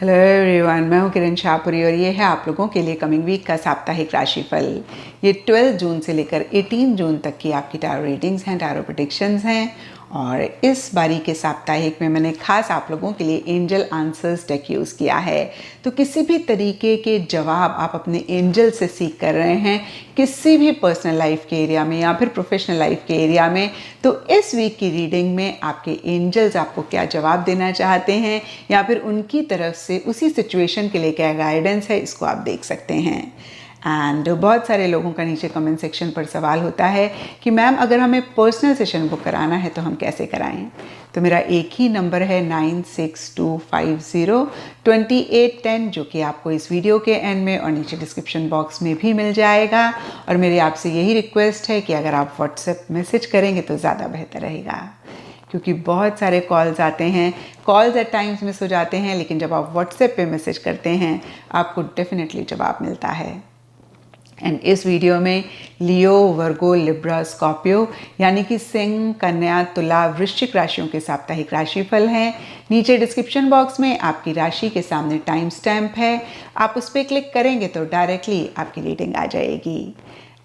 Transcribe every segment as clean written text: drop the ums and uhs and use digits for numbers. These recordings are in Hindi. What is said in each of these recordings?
हेलो एवरीवन, मैं हूँ किरण शाहपुरी और ये है आप लोगों के लिए कमिंग वीक का साप्ताहिक राशिफल। ये 12 जून से लेकर 18 जून तक की आपकी टैरो रीडिंग्स हैं, टैरो प्रेडिक्शंस हैं। और इस बारी के साप्ताहिक में मैंने खास आप लोगों के लिए एंजल आंसर्स डेक यूज़ किया है। तो किसी भी तरीके के जवाब आप अपने एंजल से सीख कर रहे हैं, किसी भी पर्सनल लाइफ के एरिया में या फिर प्रोफेशनल लाइफ के एरिया में, तो इस वीक की रीडिंग में आपके एंजल्स आपको क्या जवाब देना चाहते हैं या फिर उनकी तरफ से उसी सिचुएशन के लिए क्या गाइडेंस है, इसको आप देख सकते हैं। एंड बहुत सारे लोगों का नीचे कमेंट सेक्शन पर सवाल होता है कि मैम अगर हमें पर्सनल सेशन बुक कराना है तो हम कैसे कराएं। तो मेरा एक ही नंबर है 9625022810, जो कि आपको इस वीडियो के एंड में और नीचे डिस्क्रिप्शन बॉक्स में भी मिल जाएगा। और मेरी आपसे यही रिक्वेस्ट है कि अगर आप व्हाट्सएप मैसेज करेंगे तो ज़्यादा बेहतर रहेगा, क्योंकि बहुत सारे कॉल्स आते हैं, कॉल्स एट टाइम्स मिस हो जाते हैं, लेकिन जब आप व्हाट्सएप पे मैसेज करते हैं आपको डेफिनेटली जवाब मिलता है। एंड इस वीडियो में लियो, वर्गो, लिब्रा, स्कॉर्पियो यानी कि सिंह, कन्या, तुला, वृश्चिक राशियों के साप्ताहिक राशिफल हैं। नीचे डिस्क्रिप्शन बॉक्स में आपकी राशि के सामने टाइम स्टैम्प है, आप उस पर क्लिक करेंगे तो डायरेक्टली आपकी रीडिंग आ जाएगी।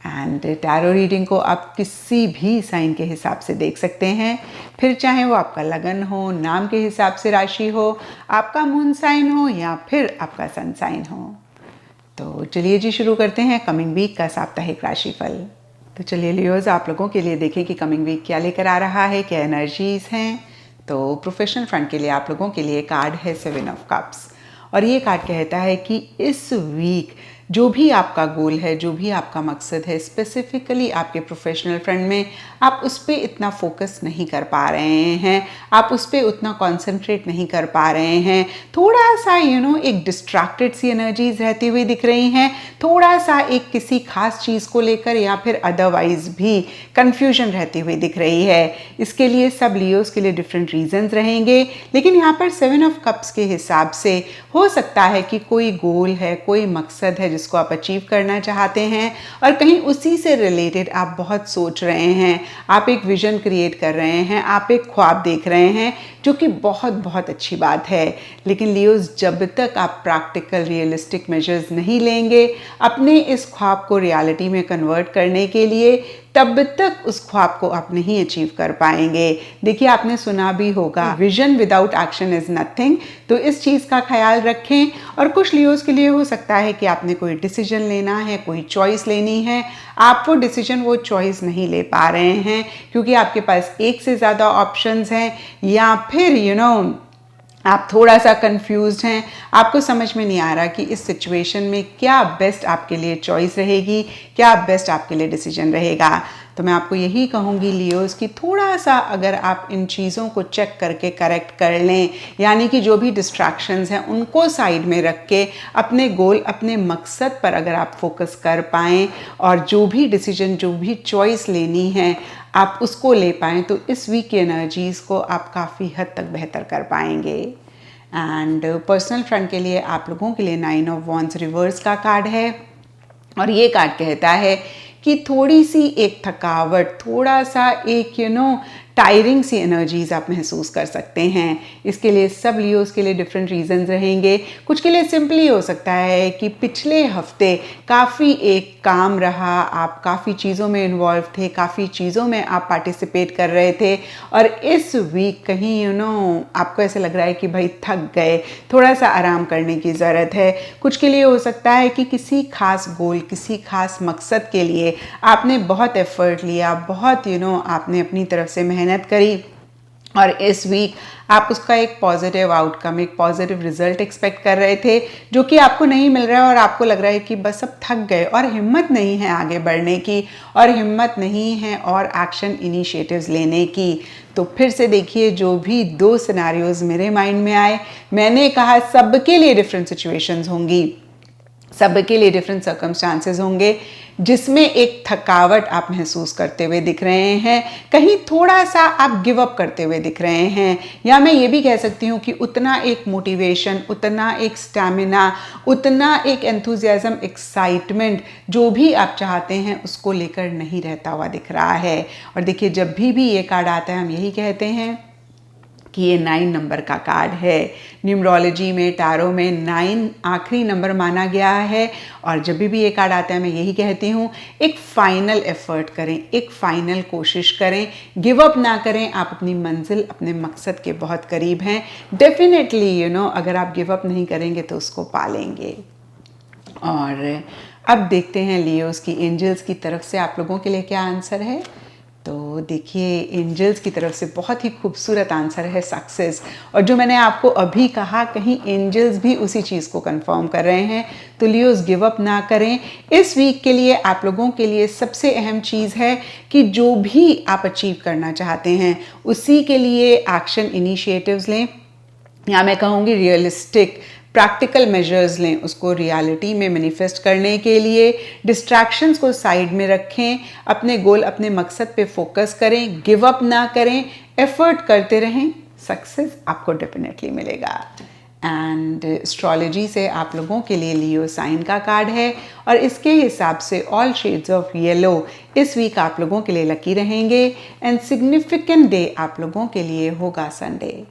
एंड टैरो रीडिंग को आप किसी भी साइन के हिसाब से देख सकते हैं, फिर चाहे वो आपका लगन हो, नाम के हिसाब से राशि हो, आपका मून साइन हो या फिर आपका सन साइन हो। तो चलिए जी शुरू करते हैं कमिंग वीक का साप्ताहिक राशिफल। तो चलिए लियोज, आप लोगों के लिए देखें कि कमिंग वीक क्या लेकर आ रहा है, क्या एनर्जीज हैं। तो प्रोफेशनल फ्रंट के लिए आप लोगों के लिए कार्ड है 7 ऑफ कप्स, और ये कार्ड कहता है कि इस वीक जो भी आपका गोल है, जो भी आपका मकसद है, स्पेसिफिकली आपके प्रोफेशनल फ्रंट में आप उस पर इतना फोकस नहीं कर पा रहे हैं, आप उस पर उतना कॉन्सेंट्रेट नहीं कर पा रहे हैं। थोड़ा सा एक डिस्ट्रैक्टेड सी एनर्जीज रहती हुई दिख रही हैं, थोड़ा सा एक किसी खास चीज़ को लेकर या फिर अदरवाइज भी कन्फ्यूजन रहती हुई दिख रही है। इसके लिए सब लियोस के लिए डिफरेंट रीजंस रहेंगे, लेकिन यहाँ पर 7 ऑफ कप्स के हिसाब से हो सकता है कि कोई गोल है, कोई मकसद है जिसको आप अचीव करना चाहते हैं और कहीं उसी से रिलेटेड आप बहुत सोच रहे हैं, आप एक विजन क्रिएट कर रहे हैं, आप एक ख्वाब देख रहे हैं, जो कि बहुत बहुत अच्छी बात है। लेकिन लियोज, जब तक आप प्रैक्टिकल रियलिस्टिक मेजर्स नहीं लेंगे अपने इस ख्वाब को रियलिटी में कन्वर्ट करने के लिए, तब तक उस ख्वाब को आप नहीं अचीव कर पाएंगे। देखिए, आपने सुना भी होगा, vision without action is nothing. तो इस चीज़ का ख्याल रखें। और कुछ लियोज के लिए हो सकता है कि आपने कोई डिसीजन लेना है, कोई चॉइस लेनी है, आप वो डिसीजन, वो चॉइस नहीं ले पा रहे हैं क्योंकि आपके पास एक से ज़्यादा ऑप्शंस हैं, या फिर आप थोड़ा सा कंफ्यूज्ड हैं, आपको समझ में नहीं आ रहा कि इस सिचुएशन में क्या बेस्ट आपके लिए चॉइस रहेगी, क्या बेस्ट आपके लिए डिसीजन रहेगा। तो मैं आपको यही कहूँगी लियोस कि थोड़ा सा अगर आप इन चीज़ों को चेक करके करेक्ट कर लें, यानी कि जो भी डिस्ट्रैक्शंस हैं उनको साइड में रख के अपने गोल, अपने मकसद पर अगर आप फोकस कर पाएँ और जो भी डिसीजन, जो भी चॉइस लेनी है आप उसको ले पाएँ, तो इस वीक की एनर्जीज़ को आप काफ़ी हद तक बेहतर कर पाएंगे। एंड पर्सनल फ्रंट के लिए आप लोगों के लिए 9 ऑफ वॉन्ड्स रिवर्स का कार्ड है, और ये कार्ड कहता है कि थोड़ी सी एक थकावट, थोड़ा सा एक टायरिंग सी एनर्जीज आप महसूस कर सकते हैं। इसके लिए सब लियोस के लिए डिफरेंट रीजंस रहेंगे। कुछ के लिए सिंपली हो सकता है कि पिछले हफ्ते काफ़ी एक काम रहा, आप काफ़ी चीज़ों में इन्वॉल्व थे, काफ़ी चीज़ों में आप पार्टिसिपेट कर रहे थे, और इस वीक कहीं आपको ऐसे लग रहा है कि भाई थक गए, थोड़ा सा आराम करने की ज़रूरत है। कुछ के लिए हो सकता है कि किसी खास गोल, किसी खास मकसद के लिए आपने बहुत एफर्ट लिया, बहुत आपने अपनी तरफ से मेहनत करी, और इस वीक आप उसका एक पॉजिटिव आउटकम, एक पॉजिटिव रिजल्ट एक्सपेक्ट कर रहे थे, जो कि आपको नहीं मिल रहा है, और आपको लग रहा है कि बस अब थक गए और हिम्मत नहीं है आगे बढ़ने की, और हिम्मत नहीं है और एक्शन इनिशिएटिव्स लेने की। तो फिर से देखिए, जो भी 2 सिनेरियोज मेरे माइंड में आए, मैंने कहा सबके लिए डिफरेंट सिचुएशंस होंगी, सबके लिए डिफरेंट सर्कमस्टांसेस होंगे, जिसमें एक थकावट आप महसूस करते हुए दिख रहे हैं, कहीं थोड़ा सा आप गिव अप करते हुए दिख रहे हैं, या मैं ये भी कह सकती हूँ कि उतना एक मोटिवेशन, उतना एक स्टैमिना, उतना एक एंथुजियाज्म, एक्साइटमेंट जो भी आप चाहते हैं उसको लेकर नहीं रहता हुआ दिख रहा है। और देखिए, जब भी ये कार्ड आता है हम यही कहते हैं कि ये 9 नंबर का कार्ड है। न्यूमरोलॉजी में, टारो में 9 आखिरी नंबर माना गया है। और जब भी ये कार्ड आता है मैं यही कहती हूँ, एक फाइनल एफर्ट करें, एक फाइनल कोशिश करें, गिव अप ना करें। आप अपनी मंजिल, अपने मकसद के बहुत करीब हैं। डेफिनेटली अगर आप गिव अप नहीं करेंगे तो उसको पालेंगे। और अब देखते हैं लियोस की एंजल्स की तरफ से आप लोगों के लिए क्या आंसर है। तो देखिए, एंजल्स की तरफ से बहुत ही खूबसूरत आंसर है सक्सेस। और जो मैंने आपको अभी कहा, कहीं एंजल्स भी उसी चीज़ को कंफर्म कर रहे हैं। तो लियोस गिव अप ना करें। इस वीक के लिए आप लोगों के लिए सबसे अहम चीज़ है कि जो भी आप अचीव करना चाहते हैं उसी के लिए एक्शन इनिशिएटिव्स लें, या मैं कहूँगी रियलिस्टिक प्रैक्टिकल मेजर्स लें उसको रियलिटी में मैनिफेस्ट करने के लिए। डिस्ट्रैक्शंस को साइड में रखें, अपने गोल, अपने मकसद पे फोकस करें, गिव अप ना करें, एफर्ट करते रहें, सक्सेस आपको डेफिनेटली मिलेगा। एंड एस्ट्रोलॉजी से आप लोगों के लिए लियो साइन का कार्ड है और इसके हिसाब से ऑल शेड्स ऑफ येलो इस वीक आप लोगों के लिए लकी रहेंगे। एंड सिग्निफिकेंट डे आप लोगों के लिए होगा संडे।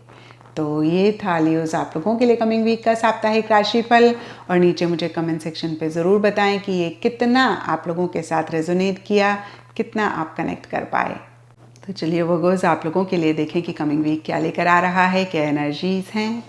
तो ये था लियोस आप लोगों के लिए कमिंग वीक का साप्ताहिक राशिफल। और नीचे मुझे कमेंट सेक्शन पे ज़रूर बताएं कि ये कितना आप लोगों के साथ रेजोनेट किया, कितना आप कनेक्ट कर पाए। तो चलिए वर्गोस, आप लोगों के लिए देखें कि कमिंग वीक क्या लेकर आ रहा है, क्या एनर्जीज हैं।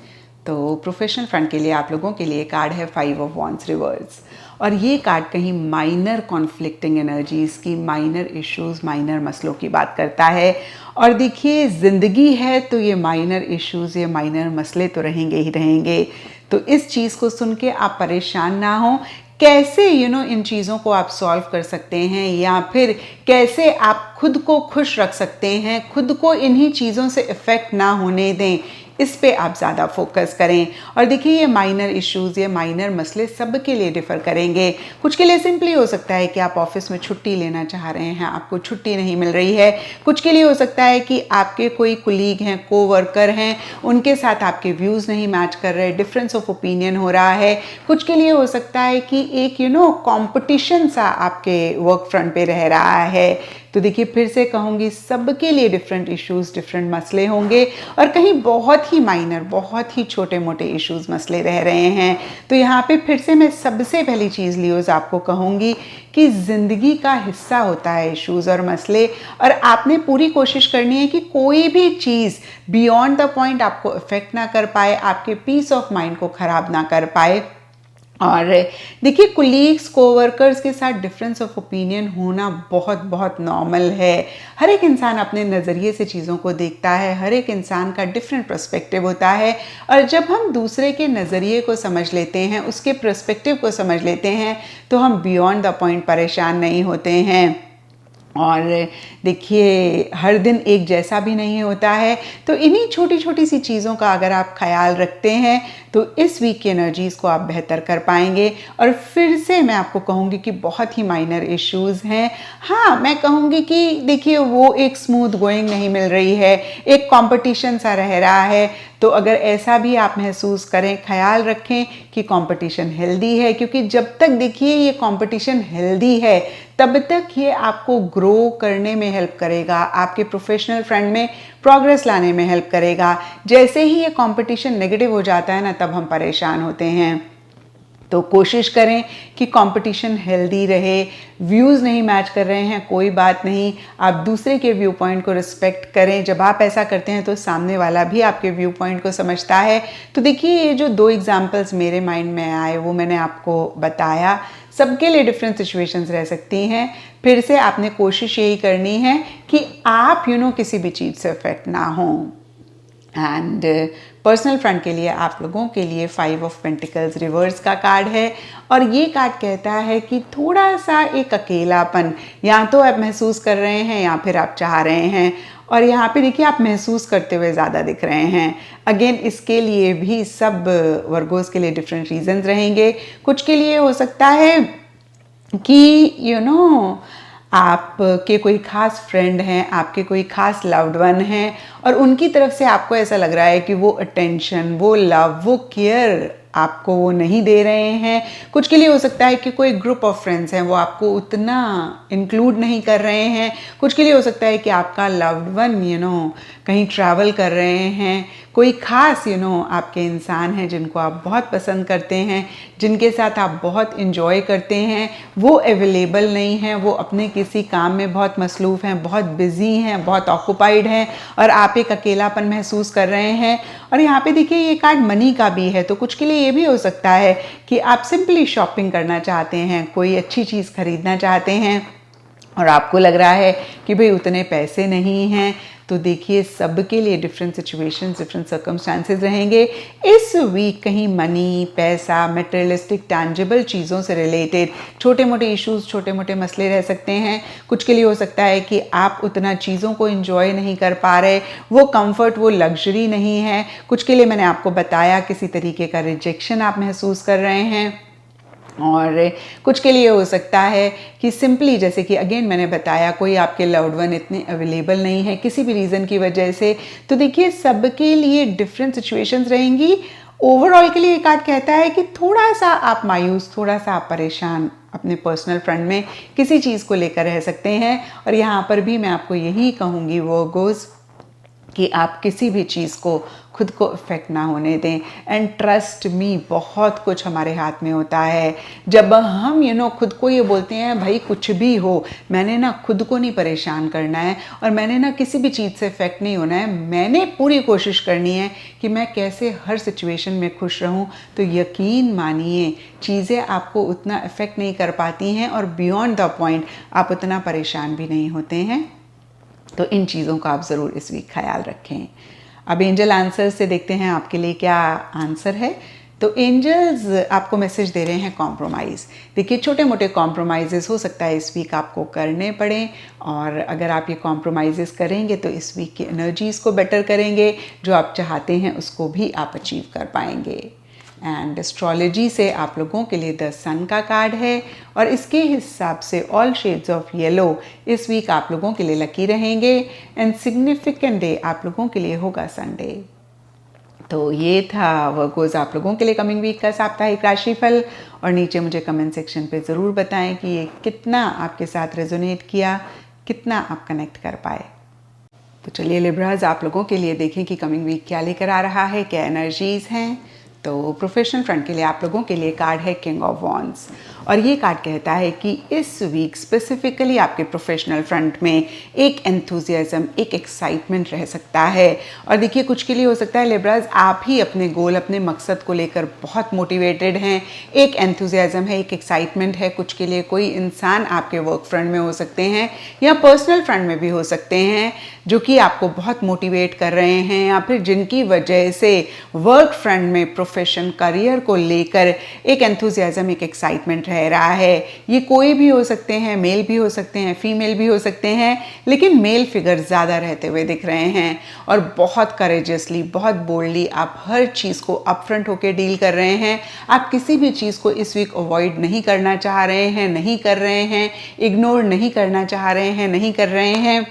तो प्रोफेशनल फ्रंट के लिए आप लोगों के लिए कार्ड है 5 ऑफ वॉन्ड्स रिवर्स। और ये कार्ड कहीं माइनर कॉन्फ्लिक्टिंग एनर्जीज की, माइनर इश्यूज, माइनर मसलों की बात करता है। और देखिए, ज़िंदगी है तो ये माइनर इश्यूज, ये माइनर मसले तो रहेंगे ही रहेंगे। तो इस चीज़ को सुन के आप परेशान ना हो। कैसे इन चीज़ों को आप सॉल्व कर सकते हैं, या फिर कैसे आप खुद को खुश रख सकते हैं, खुद को इन्हीं चीज़ों से इफ़ेक्ट ना होने दें, इस पे आप ज़्यादा फोकस करें। और देखिए, ये माइनर इश्यूज, ये माइनर मसले सब के लिए डिफ़र करेंगे। कुछ के लिए सिंपली हो सकता है कि आप ऑफिस में छुट्टी लेना चाह रहे हैं, आपको छुट्टी नहीं मिल रही है। कुछ के लिए हो सकता है कि आपके कोई कुलीग हैं, कोवर्कर हैं, उनके साथ आपके व्यूज़ नहीं मैच कर रहे, डिफरेंस ऑफ ओपिनियन हो रहा है। कुछ के लिए हो सकता है कि एक कंपटीशन सा आपके वर्क फ्रंट पे रह रहा है। तो देखिए, फिर से कहूँगी, सबके लिए डिफरेंट इश्यूज, डिफरेंट मसले होंगे। और कहीं बहुत ही माइनर, बहुत ही छोटे मोटे इश्यूज, मसले रह रहे हैं। तो यहाँ पे फिर से मैं सबसे पहली चीज़ लियोस आपको कहूँगी कि ज़िंदगी का हिस्सा होता है इश्यूज और मसले। और आपने पूरी कोशिश करनी है कि कोई भी चीज़ बियॉन्ड द पॉइंट आपको इफेक्ट ना कर पाए, आपके पीस ऑफ माइंड को ख़राब ना कर पाए। और देखिए, कुलीग्स, कोवर्कर्स के साथ डिफरेंस ऑफ ओपिनियन होना बहुत बहुत नॉर्मल है। हर एक इंसान अपने नज़रिए से चीज़ों को देखता है, हर एक इंसान का डिफरेंट पर्सपेक्टिव होता है। और जब हम दूसरे के नज़रिए को समझ लेते हैं, उसके पर्सपेक्टिव को समझ लेते हैं, तो हम बियॉन्ड द पॉइंट परेशान नहीं होते हैं। और देखिए, हर दिन एक जैसा भी नहीं होता है। तो इन्हीं छोटी छोटी सी चीज़ों का अगर आप ख्याल रखते हैं तो इस वीक की एनर्जीज़ को आप बेहतर कर पाएंगे। और फिर से मैं आपको कहूँगी कि बहुत ही माइनर इश्यूज़ हैं। हाँ, मैं कहूँगी कि देखिए, वो एक स्मूथ गोइंग नहीं मिल रही है, एक कंपटीशन सा रह रहा है। तो अगर ऐसा भी आप महसूस करें, ख्याल रखें कि कंपटीशन हेल्दी है, क्योंकि जब तक देखिए ये कंपटीशन हेल्दी है तब तक ये आपको ग्रो करने में हेल्प करेगा, आपके प्रोफेशनल फ्रंट में प्रोग्रेस लाने में हेल्प करेगा। जैसे ही ये कंपटीशन नेगेटिव हो जाता है ना, तब हम परेशान होते हैं। तो कोशिश करें कि कंपटीशन हेल्दी रहे। व्यूज़ नहीं मैच कर रहे हैं, कोई बात नहीं, आप दूसरे के व्यू पॉइंट को रिस्पेक्ट करें। जब आप ऐसा करते हैं तो सामने वाला भी आपके व्यू पॉइंट को समझता है। तो देखिए, ये जो 2 एग्जाम्पल्स मेरे माइंड में आए वो मैंने आपको बताया। सबके लिए डिफरेंट सिचुएशंस रह सकती हैं। फिर से आपने कोशिश यही करनी है कि आप किसी भी चीज़ से अफेक्ट ना हों। एंड पर्सनल फ्रंट के लिए आप लोगों के लिए 5 ऑफ पेंटिकल्स रिवर्स का कार्ड है। और ये कार्ड कहता है कि थोड़ा सा एक अकेलापन या तो आप महसूस कर रहे हैं या फिर आप चाह रहे हैं। और यहाँ पे देखिए, आप महसूस करते हुए ज़्यादा दिख रहे हैं। अगेन, इसके लिए भी सब वर्गोस के लिए डिफरेंट रीजंस रहेंगे। कुछ के लिए हो सकता है कि आपके कोई खास फ्रेंड हैं, आपके कोई खास लव्ड वन हैं और उनकी तरफ से आपको ऐसा लग रहा है कि वो अटेंशन, वो लव, वो केयर आपको वो नहीं दे रहे हैं। कुछ के लिए हो सकता है कि कोई ग्रुप ऑफ फ्रेंड्स हैं वो आपको उतना इंक्लूड नहीं कर रहे हैं। कुछ के लिए हो सकता है कि आपका लव्ड वन कहीं ट्रैवल कर रहे हैं। कोई खास आपके इंसान हैं जिनको आप बहुत पसंद करते हैं, जिनके साथ आप बहुत इंजॉय करते हैं, वो अवेलेबल नहीं हैं, वो अपने किसी काम में बहुत मसरूफ़ हैं, बहुत बिजी हैं, बहुत ऑक्यूपाइड हैं और आप एक अकेलापन महसूस कर रहे हैं। और यहाँ पे देखिए ये कार्ड मनी का भी है, तो कुछ के लिए ये भी हो सकता है कि आप सिंपली शॉपिंग करना चाहते हैं, कोई अच्छी चीज़ खरीदना चाहते हैं और आपको लग रहा है कि भाई उतने पैसे नहीं हैं। तो देखिए सबके लिए डिफरेंट सिचुएशंस, डिफरेंट सर्कमस्टांसेस रहेंगे। इस वीक कहीं मनी, पैसा, मटेरियलिस्टिक टैंजिबल चीज़ों से रिलेटेड छोटे मोटे इश्यूज, छोटे मोटे मसले रह सकते हैं। कुछ के लिए हो सकता है कि आप उतना चीज़ों को एंजॉय नहीं कर पा रहे, वो कंफर्ट, वो लग्जरी नहीं है। कुछ के लिए मैंने आपको बताया किसी तरीके का रिजेक्शन आप महसूस कर रहे हैं। और कुछ के लिए हो सकता है कि सिंपली, जैसे कि अगेन मैंने बताया, कोई आपके लव्ड वन इतने अवेलेबल नहीं है किसी भी रीज़न की वजह से। तो देखिए सबके लिए डिफरेंट सिचुएशंस रहेंगी। ओवरऑल के लिए एक कार्ड कहता है कि थोड़ा सा आप मायूस, थोड़ा सा आप परेशान अपने पर्सनल फ्रंट में किसी चीज़ को लेकर रह सकते हैं। और यहाँ पर भी मैं आपको यही कहूँगी वर्गोस कि आप किसी भी चीज़ को खुद को इफेक्ट ना होने दें। एंड ट्रस्ट मी, बहुत कुछ हमारे हाथ में होता है। जब हम खुद को ये बोलते हैं भाई कुछ भी हो, मैंने ना खुद को नहीं परेशान करना है और मैंने ना किसी भी चीज़ से इफेक्ट नहीं होना है, मैंने पूरी कोशिश करनी है कि मैं कैसे हर सिचुएशन में खुश रहूं, तो यकीन मानिए चीज़ें आपको उतना इफेक्ट नहीं कर पाती हैं और बियॉन्ड द पॉइंट आप उतना परेशान भी नहीं होते हैं। तो इन चीज़ों का आप ज़रूर इस वीक ख्याल रखें। अब एंजल आंसर से देखते हैं आपके लिए क्या आंसर है। तो एंजल्स आपको मैसेज दे रहे हैं कॉम्प्रोमाइज़। देखिए छोटे मोटे कॉम्प्रोमाइज़ हो सकता है इस वीक आपको करने पड़े, और अगर आप ये कॉम्प्रोमाइज़ करेंगे तो इस वीक की एनर्जीज़ को बेटर करेंगे, जो आप चाहते हैं उसको भी आप अचीव कर पाएंगे। एंड एस्ट्रोलॉजी से आप लोगों के लिए द सन का कार्ड है और इसके हिसाब से ऑल शेड्स ऑफ येलो इस वीक आप लोगों के लिए लकी रहेंगे। एंड सिग्निफिकेंट डे आप लोगों के लिए होगा संडे। तो ये था वर्गोस आप लोगों के लिए कमिंग वीक का साप्ताहिक राशिफल। और नीचे मुझे कमेंट सेक्शन पे ज़रूर बताएं कि ये कितना आपके साथ रेजोनेट किया, कितना आप कनेक्ट कर पाए। तो चलिए लिब्राज आप लोगों के लिए देखें कि कमिंग वीक क्या लेकर आ रहा है, क्या एनर्जीज़ हैं। तो प्रोफेशनल फ्रंट के लिए आप लोगों के लिए कार्ड है किंग ऑफ वॉन्ड्स और ये कार्ड कहता है कि इस वीक स्पेसिफिकली आपके प्रोफेशनल फ्रंट में एक एंथुजियाज्म, एक एक्साइटमेंट रह सकता है। और देखिए कुछ के लिए हो सकता है लिब्राज आप ही अपने गोल, अपने मकसद को लेकर बहुत मोटिवेटेड हैं, एक एंथुजियाज्म है, एक एक्साइटमेंट है। कुछ के लिए कोई इंसान आपके वर्क फ्रंट में हो सकते हैं या पर्सनल फ्रंट में भी हो सकते हैं जो कि आपको बहुत मोटिवेट कर रहे हैं, या फिर जिनकी वजह से वर्क फ्रंट में प्रोफेशन, करियर को लेकर एक एंथुजियाज्म, एक एक्साइटमेंट रह रहा है। ये कोई भी हो सकते हैं, मेल भी हो सकते हैं, फीमेल भी हो सकते हैं, लेकिन मेल फिगर ज़्यादा रहते हुए दिख रहे हैं। और बहुत करेजियसली, बहुत बोल्डली आप हर चीज़ को अपफ्रंट होकर डील कर रहे हैं। आप किसी भी चीज़ को इस वीक अवॉइड नहीं करना चाह रहे हैं, नहीं कर रहे हैं, इग्नोर नहीं करना चाह रहे हैं, नहीं कर रहे हैं।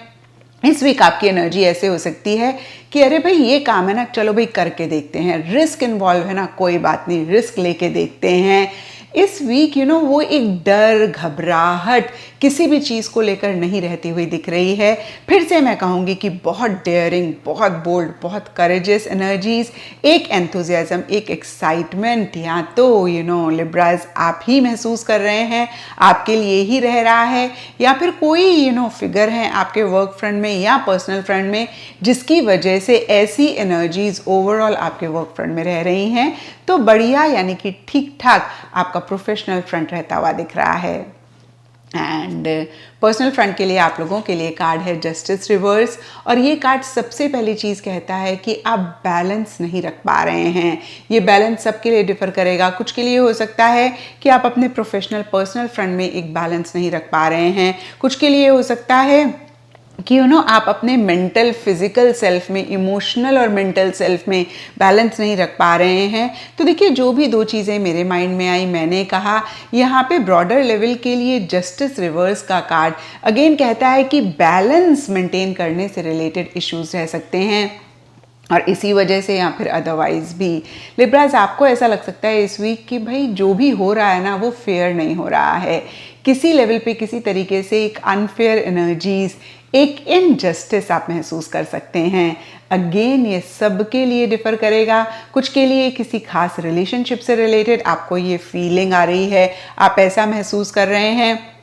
इस वीक आपकी एनर्जी ऐसे हो सकती है कि अरे भाई ये काम है ना, चलो भाई करके देखते हैं, रिस्क इन्वॉल्व है ना, कोई बात नहीं, रिस्क लेके देखते हैं। इस वीक वो एक डर, घबराहट किसी भी चीज़ को लेकर नहीं रहती हुई दिख रही है। फिर से मैं कहूँगी कि बहुत डेयरिंग, बहुत बोल्ड, बहुत करेजियस एनर्जीज, एक एंथुजियाज्म, एक एक्साइटमेंट या तो लिब्राज आप ही महसूस कर रहे हैं, आपके लिए ही रह रहा है, या फिर कोई फिगर है आपके वर्क फ्रंट में या पर्सनल फ्रंट में जिसकी वजह से ऐसी एनर्जीज ओवरऑल आपके वर्क फ्रंट में रह रही हैं। तो बढ़िया, यानी कि ठीक ठाक आपका प्रोफेशनल फ्रंट रहता हुआ दिख रहा है। एंड पर्सनल फ्रंट के लिए आप लोगों के लिए कार्ड है जस्टिस रिवर्स और ये कार्ड सबसे पहली चीज़ कहता है कि आप बैलेंस नहीं रख पा रहे हैं। ये बैलेंस सबके लिए डिफर करेगा। कुछ के लिए हो सकता है कि आप अपने प्रोफेशनल पर्सनल फ्रंट में एक बैलेंस नहीं रख पा रहे हैं। कुछ के लिए हो सकता है कि आप अपने मेंटल फिजिकल सेल्फ में, इमोशनल और मेंटल सेल्फ में बैलेंस नहीं रख पा रहे हैं। तो देखिए, जो भी दो चीज़ें मेरे माइंड में आई, मैंने कहा यहाँ पे ब्रॉडर लेवल के लिए जस्टिस रिवर्स का कार्ड अगेन कहता है कि बैलेंस मेंटेन करने से रिलेटेड इश्यूज रह सकते हैं, और इसी वजह से या फिर अदरवाइज भी लिब्राज आपको ऐसा लग सकता है इस वीक कि भाई जो भी हो रहा है ना वो फेयर नहीं हो रहा है। किसी लेवल पे किसी तरीके से एक अनफेयर एनर्जीज, एक इनजस्टिस आप महसूस कर सकते हैं। अगेन ये सब के लिए डिफर करेगा। कुछ के लिए किसी खास रिलेशनशिप से रिलेटेड आपको ये फीलिंग आ रही है, आप ऐसा महसूस कर रहे हैं।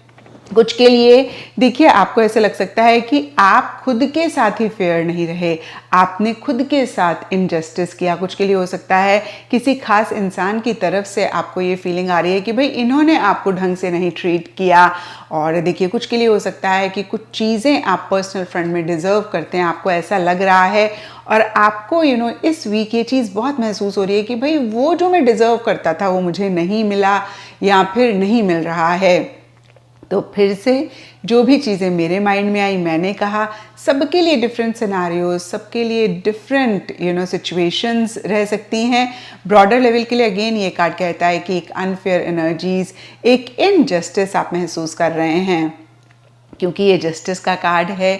कुछ के लिए देखिए आपको ऐसे लग सकता है कि आप खुद के साथ ही फेयर नहीं रहे, आपने खुद के साथ इनजस्टिस किया। कुछ के लिए हो सकता है किसी खास इंसान की तरफ से आपको ये फीलिंग आ रही है कि भाई इन्होंने आपको ढंग से नहीं ट्रीट किया। और देखिए, कुछ के लिए हो सकता है कि कुछ चीज़ें आप पर्सनल फ्रंट में डिज़र्व करते हैं, आपको ऐसा लग रहा है, और आपको इस वीक ये चीज़ बहुत महसूस हो रही है कि भाई वो जो मैं डिज़र्व करता था वो मुझे नहीं मिला या फिर नहीं मिल रहा है। तो फिर से जो भी चीज़ें मेरे माइंड में आई, मैंने कहा सबके लिए डिफरेंट सिनारियोज, सबके लिए डिफरेंट सिचुएशंस रह सकती हैं। ब्रॉडर लेवल के लिए अगेन ये कार्ड कहता है कि एक अनफेयर एनर्जीज, एक इनजस्टिस आप महसूस कर रहे हैं। क्योंकि ये जस्टिस का कार्ड है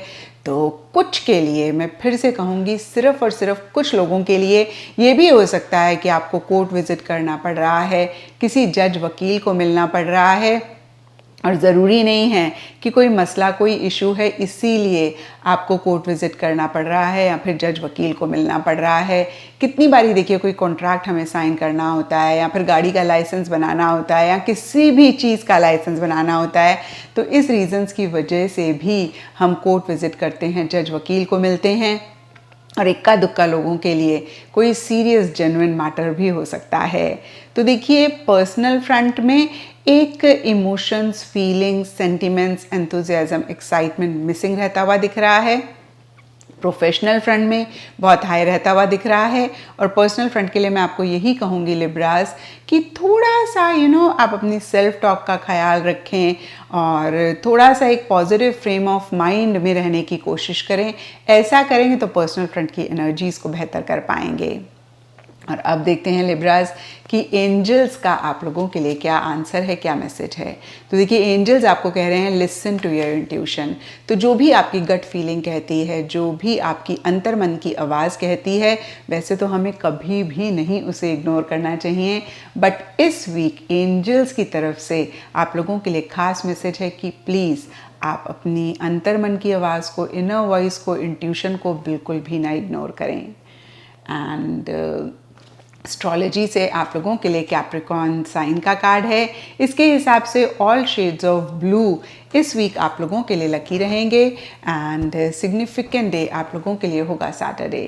तो कुछ के लिए, मैं फिर से कहूँगी, सिर्फ और सिर्फ कुछ लोगों के लिए ये भी हो सकता है कि आपको कोर्ट विजिट करना पड़ रहा है, किसी जज वकील को मिलना पड़ रहा है। और ज़रूरी नहीं है कि कोई मसला, कोई इशू है इसीलिए आपको कोर्ट विजिट करना पड़ रहा है या फिर जज वकील को मिलना पड़ रहा है। कितनी बारी देखिए कोई कॉन्ट्रैक्ट हमें साइन करना होता है या फिर गाड़ी का लाइसेंस बनाना होता है या किसी भी चीज़ का लाइसेंस बनाना होता है, तो इस रीज़न्स की वजह से भी हम कोर्ट विजिट करते हैं, जज वकील को मिलते हैं। और इक्का दुक्का लोगों के लिए कोई सीरियस जेन्युइन मैटर भी हो सकता है। तो देखिए, पर्सनल फ्रंट में एक emotions, feelings, sentiments, enthusiasm, excitement missing रहता हुआ दिख रहा है। प्रोफेशनल फ्रंट में बहुत हाई रहता हुआ दिख रहा है। और पर्सनल फ्रंट के लिए मैं आपको यही कहूँगी लिब्रास कि थोड़ा सा आप अपनी सेल्फ टॉक का ख्याल रखें और थोड़ा सा एक पॉजिटिव फ्रेम ऑफ माइंड में रहने की कोशिश करें। ऐसा करेंगे तो पर्सनल फ्रंट की एनर्जीज़ को बेहतर कर पाएंगे। और अब देखते हैं लिब्रास कि एंजल्स का आप लोगों के लिए क्या आंसर है, क्या मैसेज है। तो देखिए, एंजल्स आपको कह रहे हैं लिसन टू योर इंट्यूशन। तो जो भी आपकी गट फीलिंग कहती है, जो भी आपकी अंतर्मन की आवाज़ कहती है, वैसे तो हमें कभी भी नहीं उसे इग्नोर करना चाहिए। बट इस वीक एंजल्स की तरफ से आप लोगों के लिए खास मैसेज है कि प्लीज़ आप अपनी अंतर्मन की आवाज़ को, इनर वॉइस को, इंट्यूशन को बिल्कुल भी ना इग्नोर करें। एंड एस्ट्रोलॉजी से आप लोगों के लिए कैप्रिकॉर्न साइन का कार्ड है। इसके हिसाब से ऑल शेड्स ऑफ ब्लू इस वीक आप लोगों के लिए लकी रहेंगे। एंड सिग्निफिकेंट डे आप लोगों के लिए होगा सैटरडे।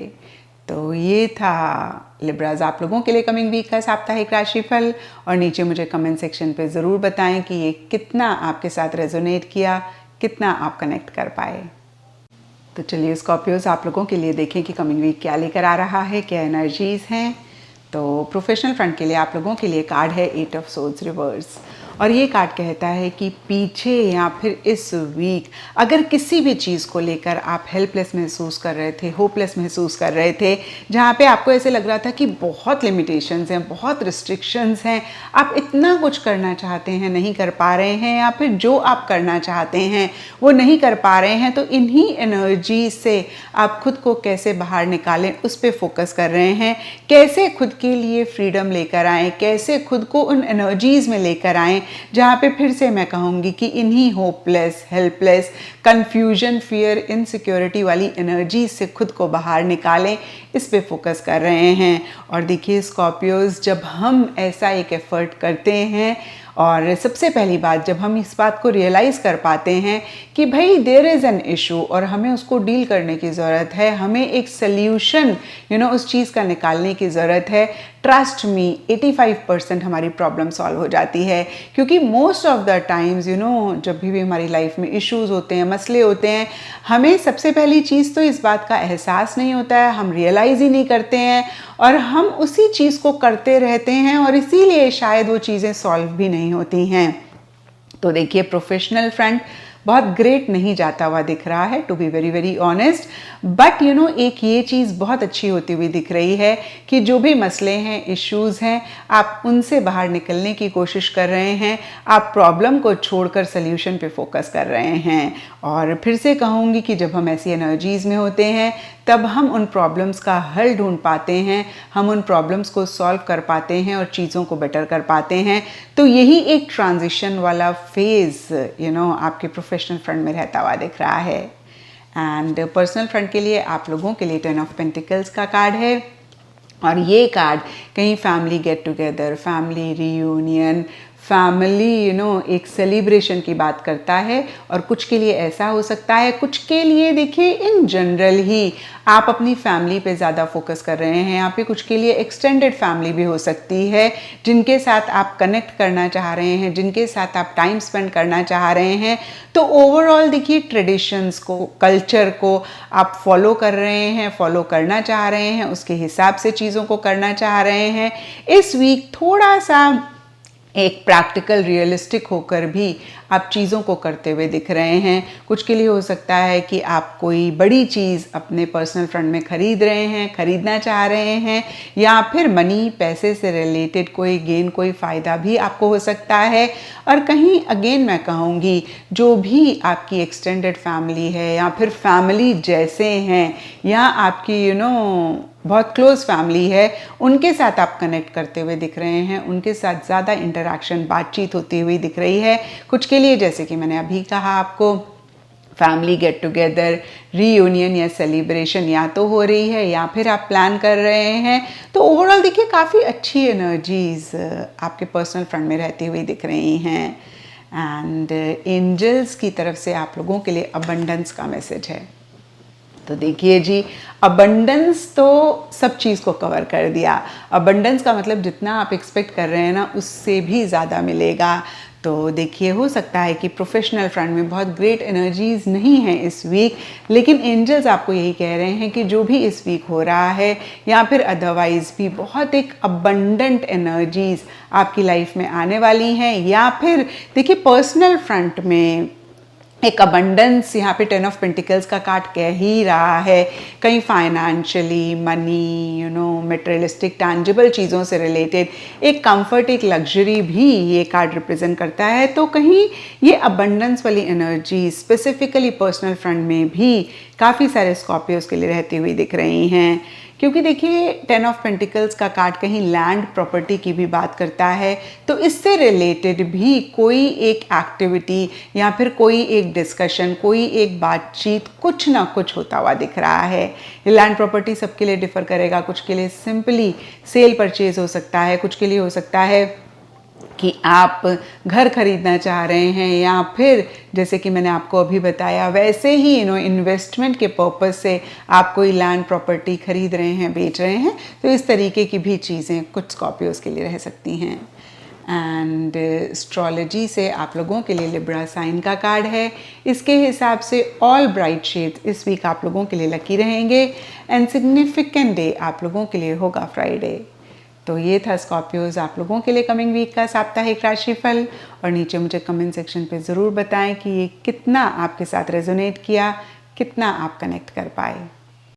तो ये था लिब्राज आप लोगों के लिए कमिंग वीक का साप्ताहिक राशिफल। और नीचे मुझे कमेंट सेक्शन पे ज़रूर बताएं कि ये कितना आपके साथ रेजोनेट किया, कितना आप कनेक्ट कर पाए। तो चलिए स्कॉर्पियोज, आप लोगों के लिए देखें कि कमिंग वीक क्या लेकर आ रहा है, क्या एनर्जीज़ हैं। तो प्रोफेशनल फ्रंट के लिए आप लोगों के लिए कार्ड है 8 ऑफ सोर्ड्स रिवर्स। और ये कार्ड कहता है कि पीछे या फिर इस वीक अगर किसी भी चीज़ को लेकर आप हेल्पलेस महसूस कर रहे थे, होपलेस महसूस कर रहे थे, जहाँ पे आपको ऐसे लग रहा था कि बहुत लिमिटेशंस हैं, बहुत रिस्ट्रिक्शंस हैं, आप इतना कुछ करना चाहते हैं नहीं कर पा रहे हैं, या फिर जो आप करना चाहते हैं वो नहीं कर पा रहे हैं, तो इन्हीं एनर्जी से आप खुद को कैसे बाहर निकालें उस पर फोकस कर रहे हैं। कैसे खुद के लिए फ्रीडम लेकर आएँ, कैसे खुद को उन एनर्जीज़ में लेकर आएँ जहाँ पे फिर से मैं कहूँगी कि इन्हीं hopeless, helpless, confusion, fear, insecurity वाली एनर्जी से खुद को बाहर निकालें, इस पे फोकस कर रहे हैं। और देखिए स्कॉर्पियोज, जब हम ऐसा एक एफर्ट करते हैं और सबसे पहली बात जब हम इस बात को रियलाइज़ कर पाते हैं कि भाई देयर इज़ एन इशू और हमें उसको डील करने की ज़रूरत है, हमें एक सल्यूशन उस चीज़ का निकालने की ज़रूरत है, ट्रस्ट मी 85% हमारी प्रॉब्लम सॉल्व हो जाती है। क्योंकि मोस्ट ऑफ द टाइम्स जब भी हमारी लाइफ में इश्यूज़ होते हैं, मसले होते हैं, हमें सबसे पहली चीज़ तो इस बात का एहसास नहीं होता है, हम रियलाइज़ ही नहीं करते हैं और हम उसी चीज़ को करते रहते हैं और इसीलिए शायद वो चीज़ें सॉल्व भी नहीं होती हैं। तो देखिए प्रोफेशनल फ्रंट बहुत ग्रेट नहीं जाता हुआ दिख रहा है, to be very very honest. But you know एक ये चीज़ बहुत अच्छी होती हुई दिख रही है कि जो भी मसले हैं, इश्यूज़ हैं, आप उनसे बाहर निकलने की कोशिश कर रहे हैं, आप प्रॉब्लम को छोड़कर सल्यूशन पे फोकस कर रहे हैं। और फिर से कहूँगी कि जब हम ऐसी एनर्जीज़ में होते हैं तब हम उन प्रॉब्लम्स का हल ढूंढ पाते हैं, हम उन प्रॉब्लम्स को सॉल्व कर पाते हैं और चीज़ों को बेटर कर पाते हैं। तो यही एक ट्रांजिशन वाला फेज़ आपके प्रोफेशनल फ्रंट में रहता हुआ दिख रहा है। एंड पर्सनल फ्रंट के लिए आप लोगों के लिए 10 ऑफ पेंटिकल्स का कार्ड है और ये कार्ड कहीं family get together, family reunion, family एक सेलिब्रेशन की बात करता है। और कुछ के लिए ऐसा हो सकता है, कुछ के लिए देखिए इन जनरल ही आप अपनी फैमिली पे ज़्यादा फोकस कर रहे हैं। यहाँ पे कुछ के लिए एक्सटेंडेड फैमिली भी हो सकती है जिनके साथ आप कनेक्ट करना चाह रहे हैं, जिनके साथ आप टाइम स्पेंड करना चाह रहे हैं। तो ओवरऑल देखिए ट्रेडिशंस को, कल्चर को आप फॉलो कर रहे हैं, फॉलो करना चाह रहे हैं, उसके हिसाब से चीज़ों को करना चाह रहे हैं। इस वीक थोड़ा सा एक प्रैक्टिकल रियलिस्टिक होकर भी आप चीज़ों को करते हुए दिख रहे हैं। कुछ के लिए हो सकता है कि आप कोई बड़ी चीज़ अपने पर्सनल फ्रंट में खरीद रहे हैं, खरीदना चाह रहे हैं, या फिर मनी, पैसे से रिलेटेड कोई गेन, कोई फ़ायदा भी आपको हो सकता है। और कहीं अगेन मैं कहूँगी जो भी आपकी एक्सटेंडेड फैमिली है या फिर फैमिली जैसे हैं या आपकी बहुत क्लोज फैमिली है, उनके साथ आप कनेक्ट करते हुए दिख रहे हैं, उनके साथ ज़्यादा इंटरेक्शन, बातचीत होती हुई दिख रही है। कुछ के लिए जैसे कि मैंने अभी कहा आपको, फैमिली गेट टुगेदर, रीयूनियन या सेलिब्रेशन या तो हो रही है या फिर आप प्लान कर रहे हैं। तो ओवरऑल देखिए काफ़ी अच्छी एनर्जीज आपके पर्सनल फ्रंट में रहती हुई दिख रही हैं। एंड एंजल्स की तरफ से आप लोगों के लिए अबंडेंस का मैसेज है। तो देखिए जी, अबंडेंस तो सब चीज़ को कवर कर दिया। अबंडेंस का मतलब जितना आप एक्सपेक्ट कर रहे हैं ना, उससे भी ज़्यादा मिलेगा। तो देखिए हो सकता है कि प्रोफेशनल फ्रंट में बहुत ग्रेट एनर्जीज नहीं हैं इस वीक, लेकिन एंजल्स आपको यही कह रहे हैं कि जो भी इस वीक हो रहा है या फिर अदरवाइज भी बहुत एक अबंडेंट एनर्जीज आपकी लाइफ में आने वाली हैं। या फिर देखिए पर्सनल फ्रंट में एक अबंडेंस यहाँ पे 10 ऑफ पेंटिकल्स का कार्ड कह ही रहा है। कहीं फाइनेंशियली, मनी, मटेरियलिस्टिक टैंजिबल चीज़ों से रिलेटेड एक कंफर्ट, एक लग्जरी भी ये कार्ड रिप्रेजेंट करता है। तो कहीं ये अबंडेंस वाली एनर्जी स्पेसिफिकली पर्सनल फ्रंट में भी काफ़ी सारे स्कॉर्पियोज के लिए रहती हुई दिख रही हैं। क्योंकि देखिए 10 ऑफ पेंटिकल्स का कार्ड कहीं लैंड प्रॉपर्टी की भी बात करता है। तो इससे रिलेटेड भी कोई एक एक्टिविटी या फिर कोई एक डिस्कशन, कोई एक बातचीत, कुछ ना कुछ होता हुआ दिख रहा है। लैंड प्रॉपर्टी सबके लिए डिफर करेगा। कुछ के लिए सिंपली सेल परचेज हो सकता है, कुछ के लिए हो सकता है कि आप घर खरीदना चाह रहे हैं, या फिर जैसे कि मैंने आपको अभी बताया वैसे ही इन्वेस्टमेंट के पर्पस से आप कोई लैंड प्रॉपर्टी खरीद रहे हैं, बेच रहे हैं। तो इस तरीके की भी चीज़ें कुछ स्कॉर्पियोज के लिए रह सकती हैं। एंड एस्ट्रोलॉजी से आप लोगों के लिए लिब्रा साइन का कार्ड है। इसके हिसाब से ऑल ब्राइट शेड्स इस वीक आप लोगों के लिए लकी रहेंगे। एंड सिग्निफिकेंट डे आप लोगों के लिए होगा फ्राइडे। तो ये था स्कॉर्पियोज आप लोगों के लिए कमिंग वीक का साप्ताहिक राशिफल। और नीचे मुझे कमेंट सेक्शन पे ज़रूर बताएं कि ये कितना आपके साथ रेजोनेट किया, कितना आप कनेक्ट कर पाए।